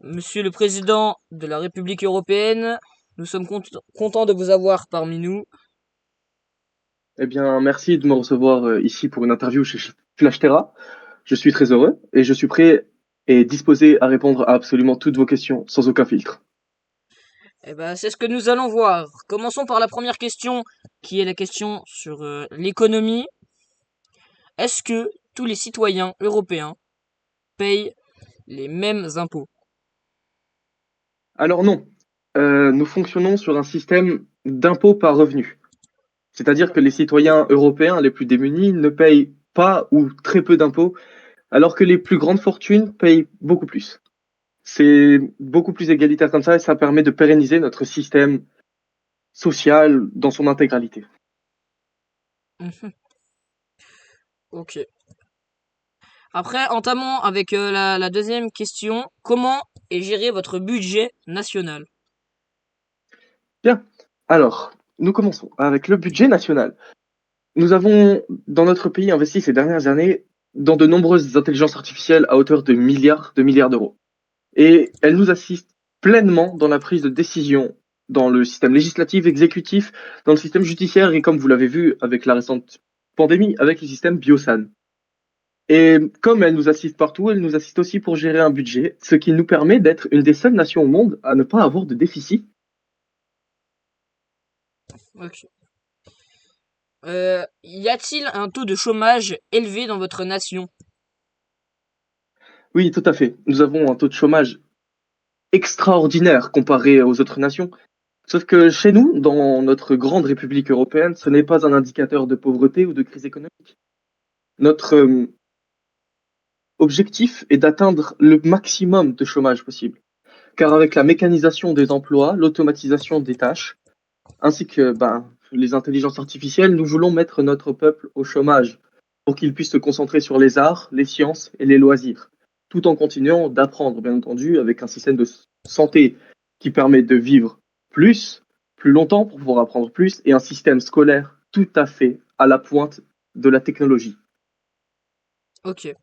Monsieur le Président de la République européenne, nous sommes contents de vous avoir parmi nous. Eh bien, merci de me recevoir ici pour une interview chez Flash Terra. Je suis très heureux et je suis prêt et disposé à répondre à absolument toutes vos questions sans aucun filtre. Eh ben, c'est ce que nous allons voir. Commençons par la première question, qui est la question sur l'économie. Est-ce que tous les citoyens européens payent les mêmes impôts? Alors non, nous fonctionnons sur un système d'impôt par revenu. C'est-à-dire que les citoyens européens les plus démunis ne payent pas ou très peu d'impôts, alors que les plus grandes fortunes payent beaucoup plus. C'est beaucoup plus égalitaire comme ça et ça permet de pérenniser notre système social dans son intégralité. Mhm. Ok. Après, entamons avec la deuxième question. Comment est géré votre budget national? Bien. Alors, nous commençons avec le budget national. Nous avons, dans notre pays, investi ces dernières années dans de nombreuses intelligences artificielles à hauteur de milliards d'euros. Et elles nous assistent pleinement dans la prise de décision, dans le système législatif, exécutif, dans le système judiciaire et comme vous l'avez vu avec la récente pandémie, avec le système Biosan. Et comme elles nous assistent partout, elles nous assistent aussi pour gérer un budget, ce qui nous permet d'être une des seules nations au monde à ne pas avoir de déficit. Ok. Y a-t-il un taux de chômage élevé dans votre nation? Oui, tout à fait. Nous avons un taux de chômage extraordinaire comparé aux autres nations. Sauf que chez nous, dans notre grande République européenne, ce n'est pas un indicateur de pauvreté ou de crise économique. Notre objectif est d'atteindre le maximum de chômage possible. Car avec la mécanisation des emplois, l'automatisation des tâches, ainsi que les intelligences artificielles, nous voulons mettre notre peuple au chômage pour qu'il puisse se concentrer sur les arts, les sciences et les loisirs, tout en continuant d'apprendre, bien entendu, avec un système de santé qui permet de vivre plus, plus longtemps pour pouvoir apprendre plus, et un système scolaire tout à fait à la pointe de la technologie. Ok.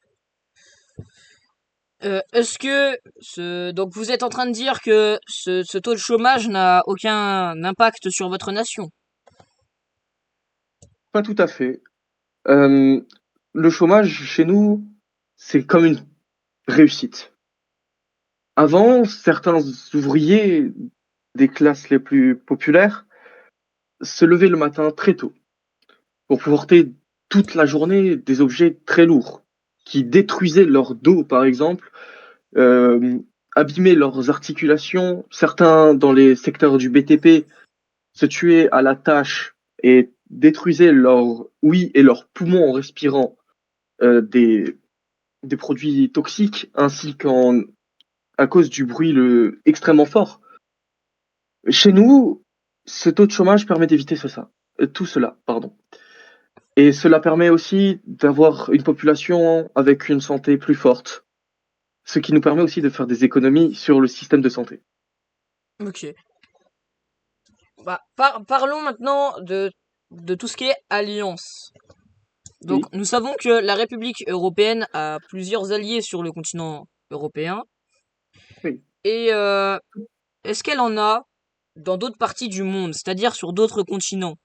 Est-ce que donc vous êtes en train de dire que ce taux de chômage n'a aucun impact sur votre nation? Pas tout à fait. Euh, le chômage chez nous, c'est comme une réussite. Avant, certains ouvriers des classes les plus populaires se levaient le matin très tôt pour porter toute la journée des objets très lourds qui détruisaient leur dos, par exemple, euh, abîmaient leurs articulations. Certains, dans les secteurs du BTP, se tuaient à la tâche et détruisaient leurs ouïes et leurs poumons en respirant des produits toxiques, ainsi qu'en à cause du bruit extrêmement fort. Chez nous, ce taux de chômage permet d'éviter tout cela, pardon. Et cela permet aussi d'avoir une population avec une santé plus forte, ce qui nous permet aussi de faire des économies sur le système de santé. Ok. Bah, parlons maintenant de tout ce qui est alliance. Donc, Oui, nous savons que la République européenne a plusieurs alliés sur le continent européen. oui. Et est-ce qu'elle en a dans d'autres parties du monde, c'est-à-dire sur d'autres continents?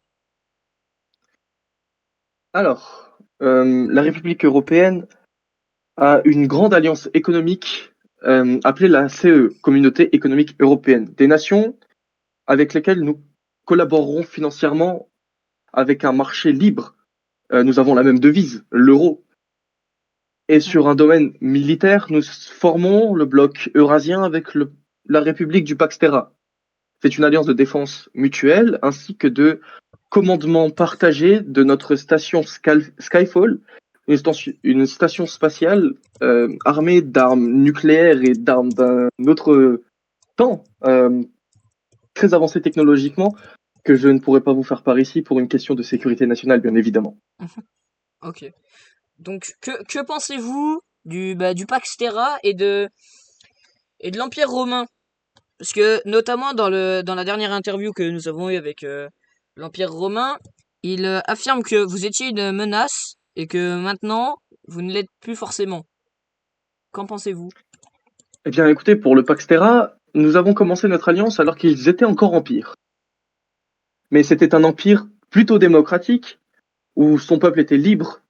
Alors, la République européenne a une grande alliance économique appelée la CE, Communauté économique européenne, des nations avec lesquelles nous collaborerons financièrement avec un marché libre. Nous avons la même devise, l'euro. Et Mhm. sur un domaine militaire, nous formons le bloc eurasien avec la République du Pax Terra. C'est une alliance de défense mutuelle ainsi que de commandement partagé de notre station Skyfall, une station spatiale armée d'armes nucléaires et d'armes d'un autre temps, très avancée technologiquement, que je ne pourrais pas vous faire part ici pour une question de sécurité nationale, bien évidemment. Mhm. Ok. Donc, que pensez-vous du Pax Terra et de l'Empire romain? Parce que, notamment dans la dernière interview que nous avons eue avec l'Empire romain, il affirme que vous étiez une menace et que maintenant, vous ne l'êtes plus forcément. Qu'en pensez-vous? Eh bien, écoutez, pour le Pax Terra, nous avons commencé notre alliance alors qu'ils étaient encore empire. Mais c'était un empire plutôt démocratique, où son peuple était libre.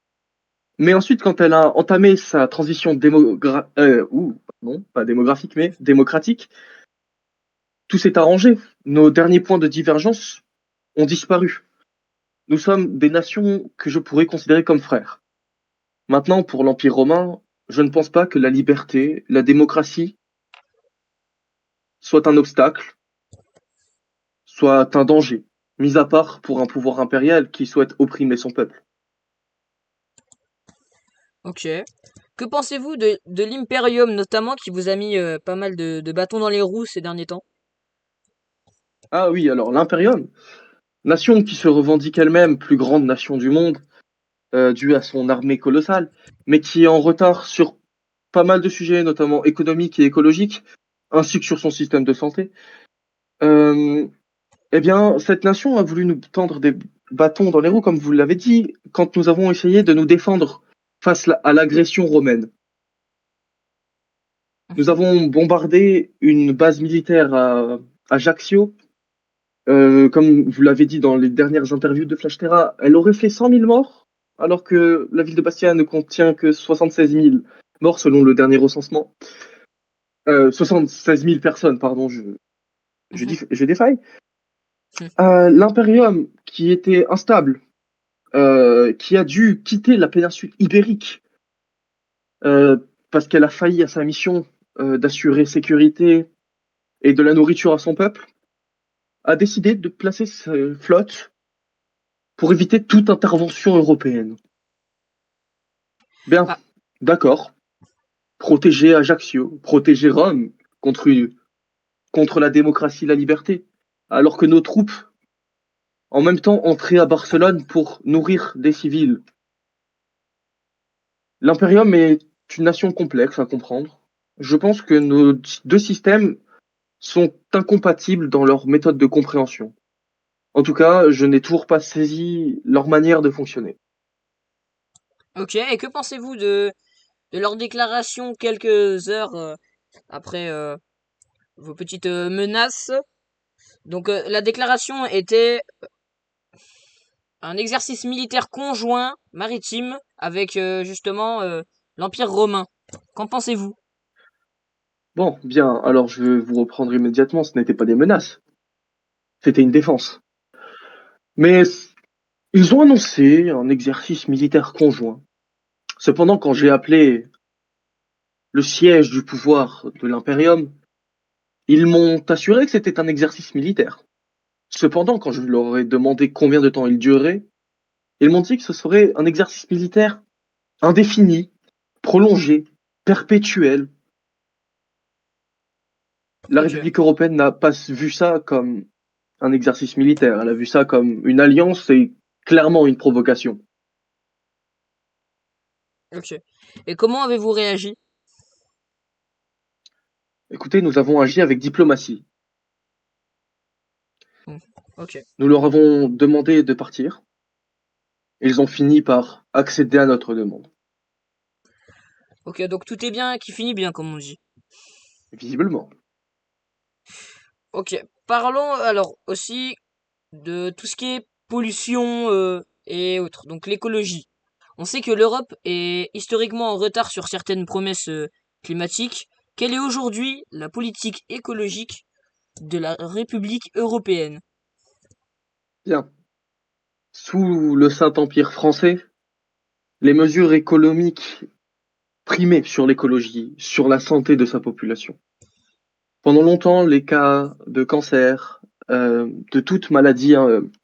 Mais ensuite, quand elle a entamé sa transition pardon, pas démographique, mais démocratique, tout s'est arrangé. Nos derniers points de divergence ont disparu. Nous sommes des nations que je pourrais considérer comme frères. Maintenant, pour l'Empire romain, je ne pense pas que la liberté, la démocratie soit un obstacle, soit un danger, mis à part pour un pouvoir impérial qui souhaite opprimer son peuple. Ok. Que pensez-vous de l'Imperium notamment qui vous a mis pas mal de bâtons dans les roues ces derniers temps? Ah oui, alors l'Imperium, nation qui se revendique elle-même plus grande nation du monde, due à son armée colossale, mais qui est en retard sur pas mal de sujets, notamment économiques et écologiques, ainsi que sur son système de santé. Euh, Eh bien, cette nation a voulu nous tendre des bâtons dans les roues, comme vous l'avez dit, quand nous avons essayé de nous défendre face à l'agression romaine. Nous Mhm. avons bombardé une base militaire à Ajaccio. Comme vous l'avez dit dans les dernières interviews de Flash Terra, elle aurait fait 100 000 morts, alors que la ville de Bastia ne contient que 76 000 morts selon le dernier recensement. 76 000 personnes, pardon, Mhm. je défaille. L'Imperium, qui était instable, qui a dû quitter la péninsule ibérique euh, parce qu'elle a failli à sa mission d'assurer sécurité et de la nourriture à son peuple, a décidé de placer sa flotte pour éviter toute intervention européenne. Bien, Ah, d'accord, protéger Ajaccio, protéger Rome contre, contre la démocratie et la liberté, alors que nos troupes, en même temps, entraient à Barcelone pour nourrir des civils. L'Imperium est une nation complexe à comprendre. Je pense que nos deux systèmes sont incompatibles dans leur méthode de compréhension. En tout cas, je n'ai toujours pas saisi leur manière de fonctionner. ok. Et que pensez-vous de leur déclaration quelques heures après vos petites menaces? Donc la déclaration était un exercice militaire conjoint maritime avec justement l'Empire romain. Qu'en pensez-vous? Bon, bien, alors je vais vous reprendre immédiatement, ce n'était pas des menaces, c'était une défense. Mais ils ont annoncé un exercice militaire conjoint. Cependant, quand j'ai appelé le siège du pouvoir de l'Imperium, ils m'ont assuré que c'était un exercice militaire. Cependant, quand je leur ai demandé combien de temps il durerait, ils m'ont dit que ce serait un exercice militaire indéfini, prolongé, perpétuel. La Ok, République européenne n'a pas vu ça comme un exercice militaire, elle a vu ça comme une alliance et clairement une provocation. ok. Et comment avez-vous réagi? Écoutez, nous avons agi avec diplomatie. Hmm, ok. Nous leur avons demandé de partir. Ils ont fini par accéder à notre demande. Ok, donc tout est bien qui finit bien, comme on dit. Visiblement. Ok. Parlons alors aussi de tout ce qui est pollution et autres, donc l'écologie. On sait que l'Europe est historiquement en retard sur certaines promesses climatiques. Quelle est aujourd'hui la politique écologique de la République européenne? Bien. Sous le Saint-Empire français, les mesures économiques primaient sur l'écologie, sur la santé de sa population. Pendant longtemps, les cas de cancer, de toute maladie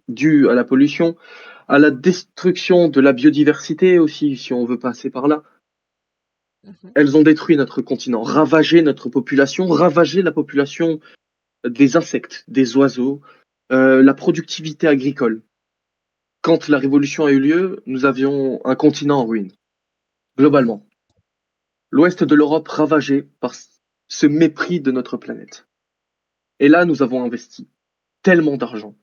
due à la pollution, à la destruction de la biodiversité aussi, si on veut passer par là, Mhm. elles ont détruit notre continent, ravagé notre population, ravagé la population des insectes, des oiseaux, la productivité agricole. Quand la révolution a eu lieu, nous avions un continent en ruine, globalement. L'ouest de l'Europe ravagé par ce mépris de notre planète. Et là, nous avons investi tellement d'argent,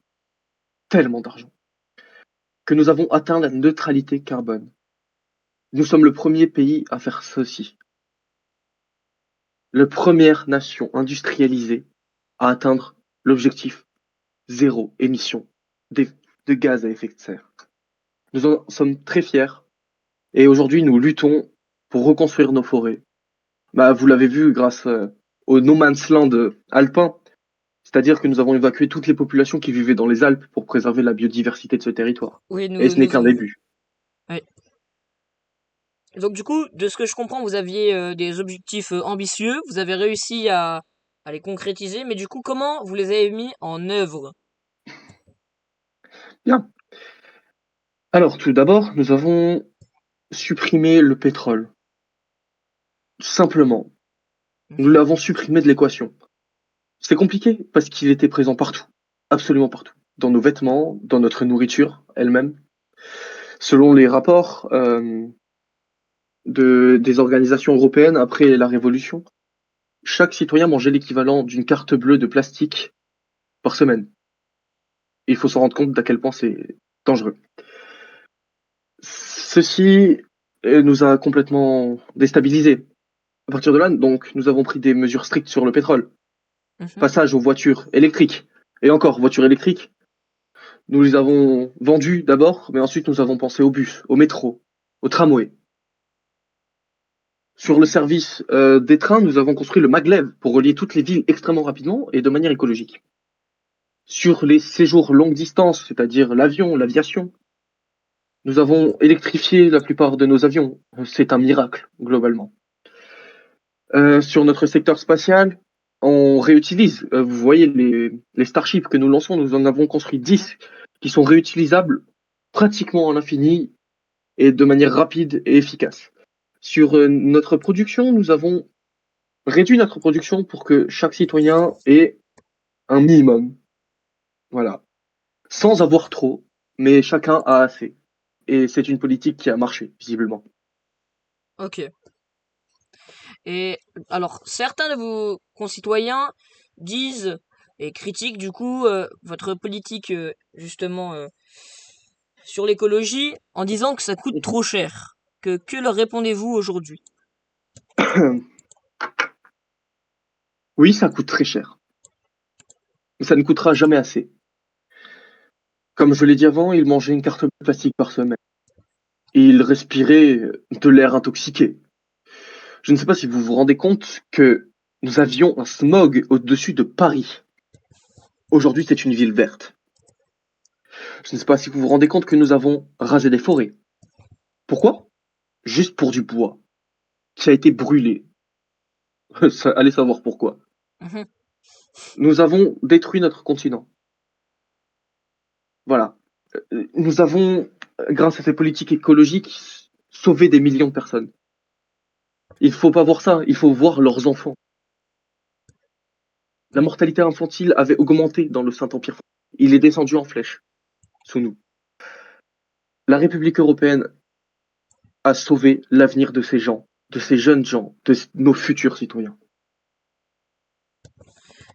que nous avons atteint la neutralité carbone. Nous sommes le premier pays à faire ceci. la première nation industrialisée à atteindre l'objectif zéro émission de gaz à effet de serre. Nous en sommes très fiers et aujourd'hui nous luttons pour reconstruire nos forêts. Bah, vous l'avez vu grâce au No Man's Land alpin, c'est-à-dire que nous avons évacué toutes les populations qui vivaient dans les Alpes pour préserver la biodiversité de ce territoire. Oui, Et ce n'est qu'un avons. début. Ouais. Donc du coup, de ce que je comprends, vous aviez des objectifs ambitieux, vous avez réussi à les concrétiser, mais du coup, comment vous les avez mis en œuvre? Bien. Alors, tout d'abord, nous avons supprimé le pétrole. Simplement. Nous Mhm. l'avons supprimé de l'équation. C'est compliqué parce qu'il était présent partout. Absolument partout. Dans nos vêtements, dans notre nourriture elle-même. Selon les rapports des organisations européennes après la Révolution, chaque citoyen mangeait l'équivalent d'une carte bleue de plastique par semaine. Il faut se rendre compte d'à quel point c'est dangereux. Ceci nous a complètement déstabilisés. À partir de là, donc, nous avons pris des mesures strictes sur le pétrole. Mhm. Passage aux voitures électriques. Et encore, voitures électriques, nous les avons vendues d'abord, mais ensuite nous avons pensé au bus, au métro, au tramway. Sur le service des trains, nous avons construit le maglev pour relier toutes les villes extrêmement rapidement et de manière écologique. Sur les séjours longue distance, c'est-à-dire l'avion, l'aviation, nous avons électrifié la plupart de nos avions. C'est un miracle, globalement. Sur notre secteur spatial, on réutilise. Vous voyez les Starships que nous lançons, nous en avons construit 10 qui sont réutilisables pratiquement à l'infini et de manière rapide et efficace. Sur notre production, nous avons réduit notre production pour que chaque citoyen ait un minimum. Voilà. Sans avoir trop, mais chacun a assez. Et c'est une politique qui a marché, visiblement. Ok. Et alors, certains de vos concitoyens disent et critiquent du coup votre politique justement sur l'écologie en disant que ça coûte trop cher. Que leur répondez-vous aujourd'hui? Oui, ça coûte très cher. Mais ça ne coûtera jamais assez. Comme je l'ai dit avant, il mangeait une carte plastique par semaine. Et il respirait de l'air intoxiqué. Je ne sais pas si vous vous rendez compte que nous avions un smog au-dessus de Paris. Aujourd'hui, c'est une ville verte. Je ne sais pas si vous vous rendez compte que nous avons rasé des forêts. Pourquoi? Juste pour du bois, qui a été brûlé. Allez savoir pourquoi. Mhm. Nous avons détruit notre continent. Voilà. Nous avons, grâce à ces politiques écologiques, sauvé des millions de personnes. Il faut pas voir ça, il faut voir leurs enfants. La Oui. mortalité infantile avait augmenté dans le Saint-Empire. Il est descendu en flèche, sous nous. La République européenne a sauvé l'avenir de ces gens, de ces jeunes gens, de nos futurs citoyens.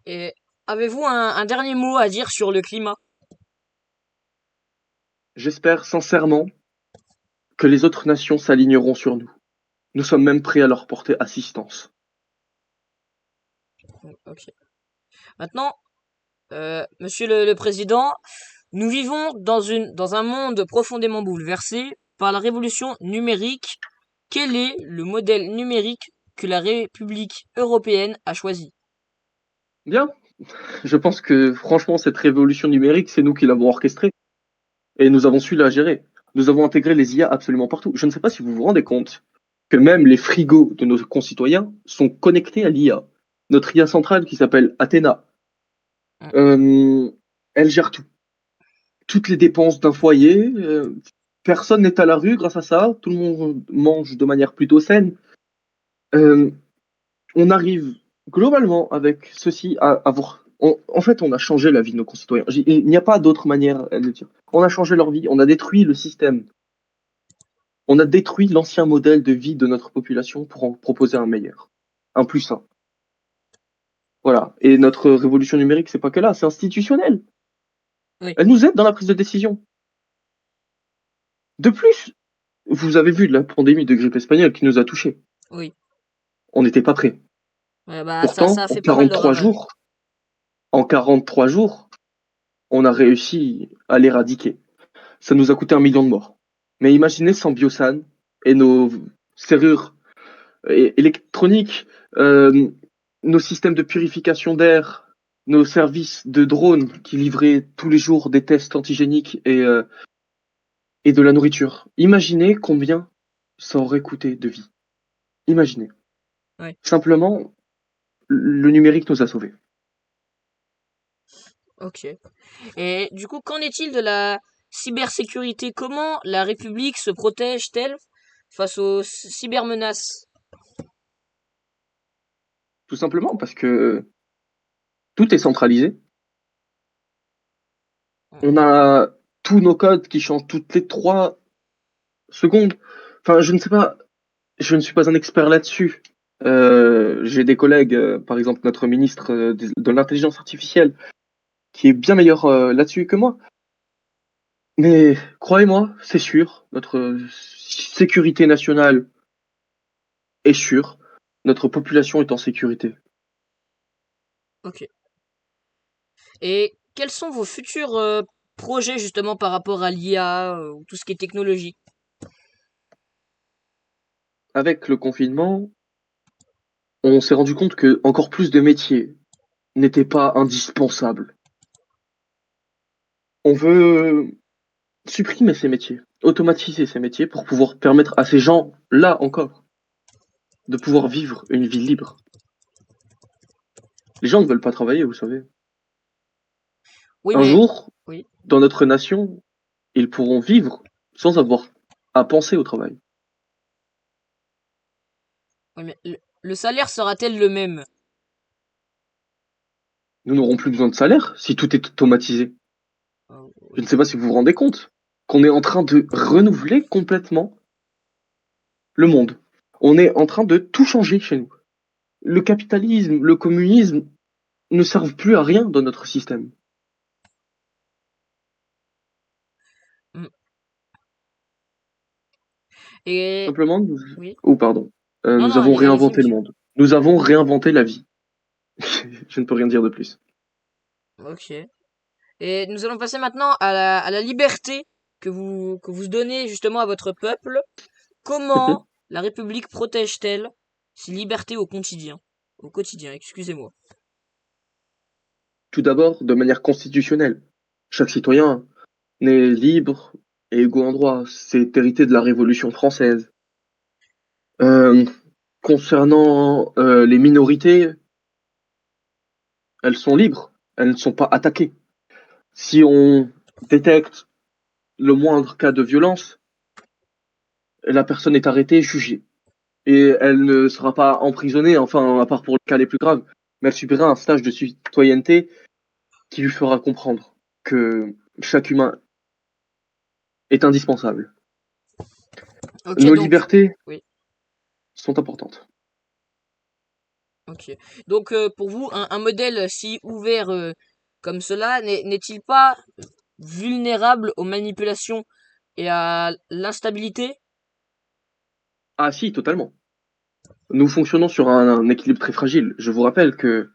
Et avez-vous un dernier mot à dire sur le climat? J'espère sincèrement que les autres nations s'aligneront sur nous. Nous sommes même prêts à leur porter assistance. Ok. Maintenant, Monsieur le Président, nous vivons dans un monde profondément bouleversé par la révolution numérique. Quel est le modèle numérique que la République européenne a choisi? Bien, je pense que franchement, cette révolution numérique, c'est nous qui l'avons orchestrée et nous avons su la gérer. Nous avons intégré les IA absolument partout. Je ne sais pas si vous vous rendez compte que même les frigos de nos concitoyens sont connectés à l'IA. Notre IA centrale qui s'appelle Athena, euh, elle gère tout. Toutes les dépenses d'un foyer. Personne n'est à la rue grâce à ça. Tout le monde mange de manière plutôt saine. Euh, on arrive globalement avec ceci à avoir. En fait, on a changé la vie de nos concitoyens. Il n'y a pas d'autre manière de le dire. On a changé leur vie. On a détruit le système. On a détruit l'ancien modèle de vie de notre population pour en proposer un meilleur, un plus sain. Voilà. Et notre révolution numérique, c'est pas que là, c'est institutionnel. Oui, Elle nous aide dans la prise de décision. De plus, vous avez vu la pandémie de grippe espagnole qui nous a touchés. oui. On n'était pas prêts. Ouais, bah ça Pourtant, a fait pas mal de ravages. En 43 jours, on a réussi à l'éradiquer. Ça nous a coûté 1 million de morts. Mais imaginez sans Biosan et nos serrures électroniques, euh, nos systèmes de purification d'air, nos services de drones qui livraient tous les jours des tests antigéniques et de la nourriture. Imaginez combien ça aurait coûté de vie. Imaginez. Ouais. Simplement, le numérique nous a sauvés. Ok. Et du coup, qu'en est-il de la cybersécurité? Comment la République se protège-t-elle face aux cybermenaces? Tout simplement parce que tout est centralisé. On a tous nos codes qui changent toutes les 3 secondes. Enfin, je ne sais pas, je ne suis pas un expert là-dessus. J'ai des collègues, par exemple notre ministre de l'intelligence artificielle, qui est bien meilleur là-dessus que moi. Mais croyez-moi, c'est sûr, notre sécurité nationale est sûre, notre population est en sécurité. Ok. Et quels sont vos futurs projets justement par rapport à l'IA ou tout ce qui est technologie? Avec le confinement, on s'est rendu compte que encore plus de métiers n'étaient pas indispensables. On veut supprimer ces métiers, automatiser ces métiers pour pouvoir permettre à ces gens-là encore de pouvoir vivre une vie libre. Les gens ne veulent pas travailler, vous savez. Oui, Un mais jour, oui. dans notre nation, ils pourront vivre sans avoir à penser au travail. Oui, mais le salaire sera-t-il le même? Nous n'aurons plus besoin de salaire si tout est automatisé. Je ne Oui. sais pas si vous vous rendez compte qu'on est en train de renouveler complètement le monde. On est en train de tout changer chez nous. Le capitalisme, le communisme ne servent plus à rien dans notre système. Mm. Et Simplement, oui. oh pardon, Non, nous non, avons allez-y, réinventé le monsieur. monde. Nous avons réinventé la vie. Je ne peux rien dire de plus. Ok. Et nous allons passer maintenant à la liberté que vous donnez justement à votre peuple. Comment la République protège-t-elle ses libertés au quotidien? Au quotidien, excusez-moi. Tout d'abord, de manière constitutionnelle. Chaque citoyen né libre et égaux en droit. C'est hérité de la Révolution française. Euh, Concernant les minorités, elles sont libres. Elles ne sont pas attaquées. Si on détecte le moindre cas de violence, la personne est arrêtée, jugée. Et elle ne sera pas emprisonnée, enfin, à part pour les cas les plus graves, mais elle subira un stage de citoyenneté qui lui fera comprendre que chaque humain est indispensable. Ok, Nos donc, libertés oui, sont importantes. ok. Donc, pour vous, un modèle si ouvert comme cela n'est-il pas vulnérable aux manipulations et à l'instabilité? Ah si, totalement. Nous fonctionnons sur un équilibre très fragile. Je vous rappelle que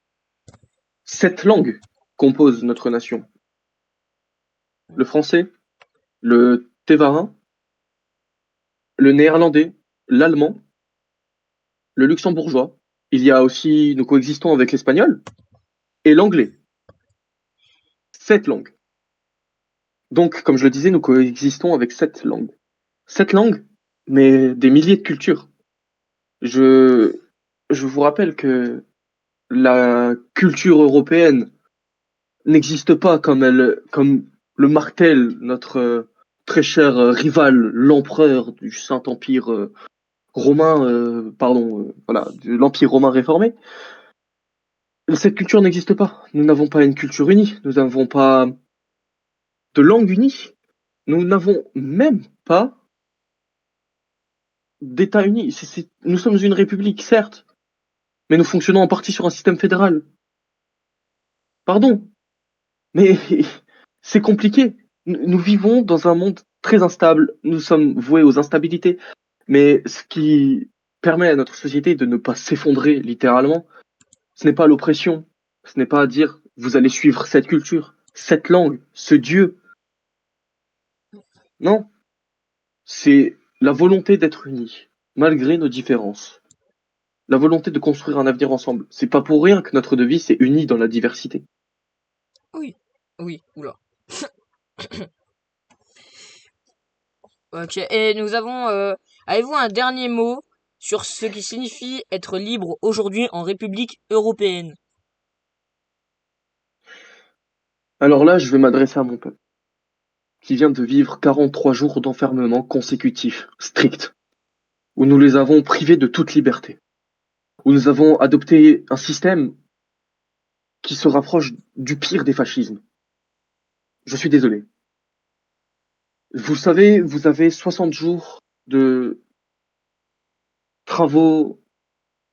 7 langues composent notre nation. Le français, le tévarin, le néerlandais, l'allemand, le luxembourgeois. Il y a aussi, nous coexistons avec l'espagnol et l'anglais. 7 langues. Donc, comme je le disais, nous coexistons avec 7 langues. 7 langues, mais des milliers de cultures. Je, je vous rappelle que la culture européenne n'existe pas comme le martèle notre très cher rival, l'empereur du Saint-Empire romain, voilà, de l'Empire romain réformé. Cette culture n'existe pas. Nous n'avons pas une culture unie. Nous n'avons pas de langue unie. Nous n'avons même pas d'État uni. Nous sommes une république, certes, mais nous fonctionnons en partie sur un système fédéral. Pardon, mais c'est compliqué. Nous vivons dans un monde très instable. Nous sommes voués aux instabilités. Mais ce qui permet à notre société de ne pas s'effondrer littéralement, Ce n'est pas l'oppression. Ce n'est pas à dire vous allez suivre cette culture, cette langue, ce Dieu. Non, c'est la volonté d'être unis, malgré nos différences. La volonté de construire un avenir ensemble. C'est pas pour rien que notre devise c'est unis dans la diversité. Oui, oui, oula. Ok, et nous avons... avez-vous un dernier mot sur ce qui signifie être libre aujourd'hui en République européenne? Alors là, je vais m'adresser à mon peuple, qui vient de vivre 43 jours d'enfermement consécutifs, stricts, où nous les avons privés de toute liberté, où nous avons adopté un système qui se rapproche du pire des fascismes. Je suis désolé. Vous savez, vous avez 60 jours de travaux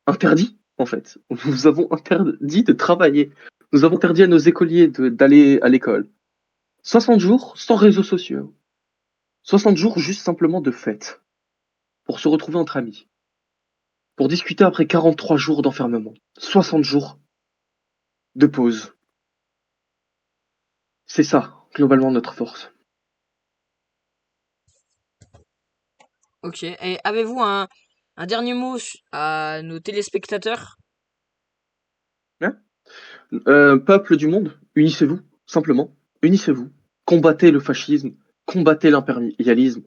interdits, en fait. Nous avons interdit de travailler. Nous avons interdit à nos écoliers d'aller à l'école. 60 jours sans réseaux sociaux. 60 jours juste simplement de fête. Pour se retrouver entre amis. Pour discuter après 43 jours d'enfermement. 60 jours de pause. C'est ça, globalement, notre force. Ok, et avez-vous un dernier mot à nos téléspectateurs? Hein. Peuple du monde, unissez-vous, simplement. Unissez-vous. Combattez le fascisme. Combattez l'impérialisme.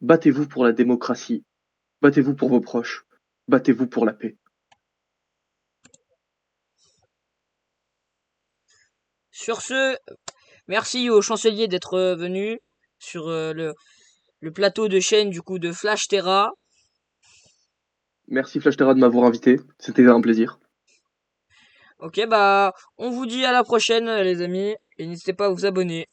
Battez-vous pour la démocratie. Battez-vous pour vos proches. Battez-vous pour la paix. Sur ce, merci au chancelier d'être venu sur le plateau de chaîne du coup de Flash Terra. Merci Flash Terra de m'avoir invité. C'était un plaisir. Ok, bah, on vous dit à la prochaine, les amis, et n'hésitez pas à vous abonner.